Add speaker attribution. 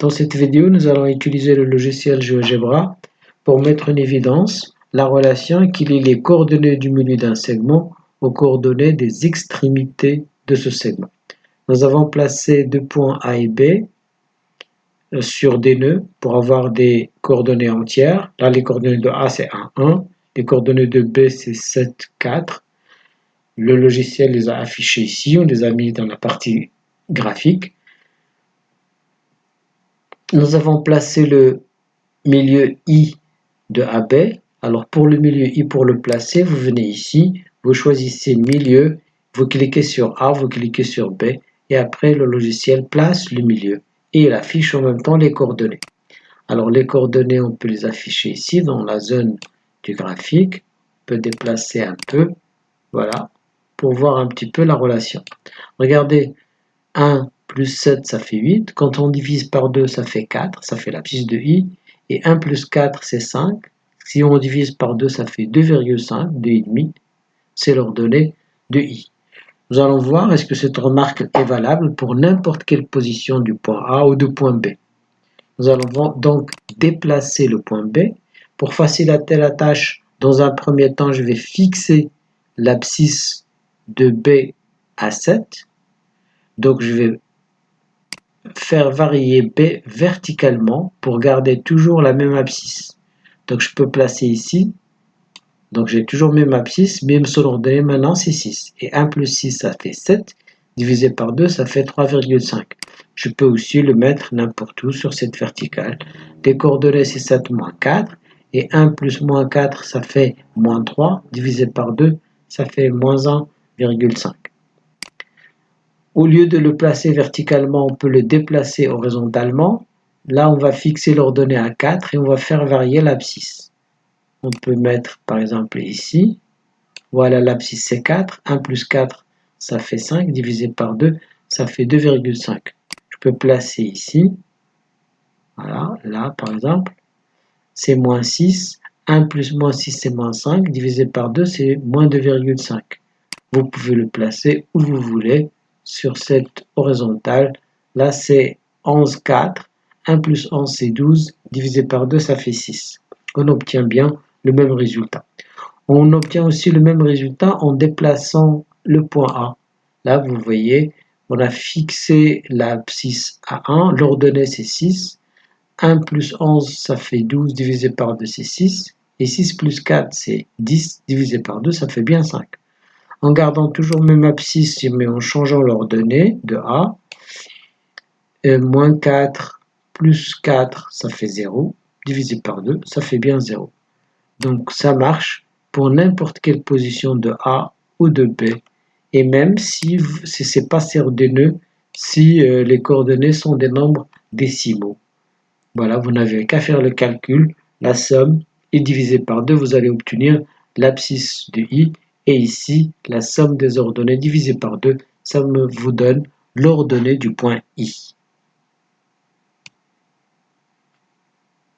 Speaker 1: Dans cette vidéo, nous allons utiliser le logiciel GeoGebra pour mettre en évidence la relation qui lie les coordonnées du milieu d'un segment aux coordonnées des extrémités de ce segment. Nous avons placé deux points A et B sur des nœuds pour avoir des coordonnées entières. Là, les coordonnées de A, c'est 1, 1. Les coordonnées de B, c'est 7, 4. Le logiciel les a affichées ici. On les a mis dans la partie graphique. Nous avons placé le milieu I de AB. Alors pour le milieu I, pour le placer, vous venez ici, vous choisissez milieu, vous cliquez sur A, vous cliquez sur B, et après le logiciel place le milieu et il affiche en même temps les coordonnées. Alors les coordonnées, on peut les afficher ici dans la zone du graphique. On peut déplacer un peu, voilà, pour voir un petit peu la relation. Regardez, 1 plus 7, ça fait 8. Quand on divise par 2, ça fait 4. Ça fait l'abscisse de I. Et 1 plus 4, c'est 5. Si on divise par 2, ça fait 2,5. 2,5. C'est l'ordonnée de I. Nous allons voir est-ce que cette remarque est valable pour n'importe quelle position du point A ou du point B. Nous allons donc déplacer le point B. Pour faciliter la tâche, dans un premier temps, je vais fixer l'abscisse de B à 7. Donc je vais faire varier B verticalement pour garder toujours la même abscisse. Donc je peux placer ici. Donc j'ai toujours même abscisse, même son ordonnée maintenant c'est 6. Et 1 plus 6 ça fait 7. Divisé par 2 ça fait 3,5. Je peux aussi le mettre n'importe où sur cette verticale. Les coordonnées c'est 7 moins 4. Et 1 plus moins 4 ça fait moins 3. Divisé par 2 ça fait moins 1,5. Au lieu de le placer verticalement, on peut le déplacer horizontalement. Là, on va fixer l'ordonnée à 4 et on va faire varier l'abscisse. On peut mettre, par exemple, ici. Voilà, l'abscisse c'est 4. 1 plus 4, ça fait 5. Divisé par 2, ça fait 2,5. Je peux placer ici. Voilà, là, par exemple. C'est moins 6. 1 plus moins 6, c'est moins 5. Divisé par 2, c'est moins 2,5. Vous pouvez le placer où vous voulez. Sur cette horizontale, là c'est 11, 4, 1 plus 11 c'est 12, divisé par 2 ça fait 6. On obtient bien le même résultat. On obtient aussi le même résultat en déplaçant le point A. Là vous voyez, on a fixé l'abscisse à 1, l'ordonnée c'est 6, 1 plus 11 ça fait 12, divisé par 2 c'est 6, et 6 plus 4 c'est 10, divisé par 2 ça fait bien 5. En gardant toujours même abscisse, mais en changeant l'ordonnée de A, moins 4 plus 4, ça fait 0, divisé par 2, ça fait bien 0. Donc ça marche pour n'importe quelle position de A ou de B, et même si ce n'est pas sur des nœuds, si les coordonnées sont des nombres décimaux. Voilà, vous n'avez qu'à faire le calcul, la somme est divisée par 2, vous allez obtenir l'abscisse de I. Et ici, la somme des ordonnées divisée par 2, ça vous donne l'ordonnée du point I.